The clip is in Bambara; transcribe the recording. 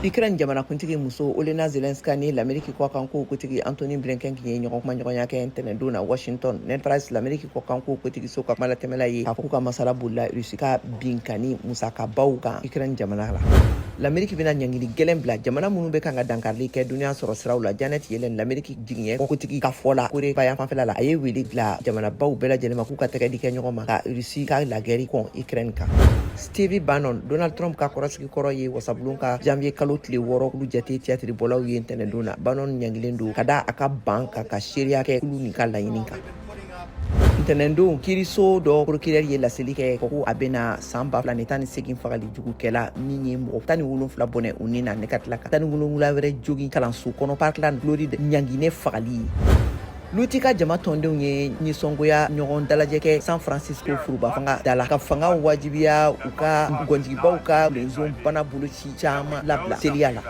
Ukraine jamana kuntigi muso Olena Zelenska ni l'Amérique ko kan ko kutigi Anthony Blinken ki ɲɔgɔn kuma ɲɔgɔnya kɛ ntɛnɛndon na Washington Ned Price l'Amérique ko kan ko kutigi so ka mala tɛmɛla ye k'a fɔ ka masala bolila Russie ka binkani musakabaw kan Ukraine jamana la. L'Amérique bɛna ɲangili gɛlɛn bila jamana minnu bɛ kan ka dankarili kɛ duniya sɔrɔ siraw la Janet Yellen l'Amérique jigiɲɛ kutigi ka fɔ la kore bayan fanfɛla la a ye wele bila jamanabaw bɛɛ lajɛlen ma k'u ka tɛgɛ di kɛ ɲɔgɔn ma ka Russie ka lagɛri kɔn Ukraine kan. Stevie Bannon Donald Trump ka kɔrɔsigi kɔrɔ ye wasabulon ka janvier kalo tile 6 kulu jate théâtre bɔlaw ye ntɛnɛndon na Bannon ɲangilen don ka da a ka ban ka seereya kɛ kulu nin ka laɲini kan. Ntɛnɛndon kiiriso dɔ procureur ye laseli kɛ ko a bɛna san 2018 fagali jugukɛla min ye mɔgɔ 17 bɔnɛ u ni na ne ka tila ka 17 wɛrɛ jogi kalanso kɔnɔ Parkland Floride ɲangine fagali ye. Luti ka jama tɔndenw ye nisɔngoya ɲɔgɔn dalajɛ kɛ San Francisco furuba fanga dala ka fanga wajibiya u ka gɔnjigibaw ka lenzon bana boloci caman labila teliya la.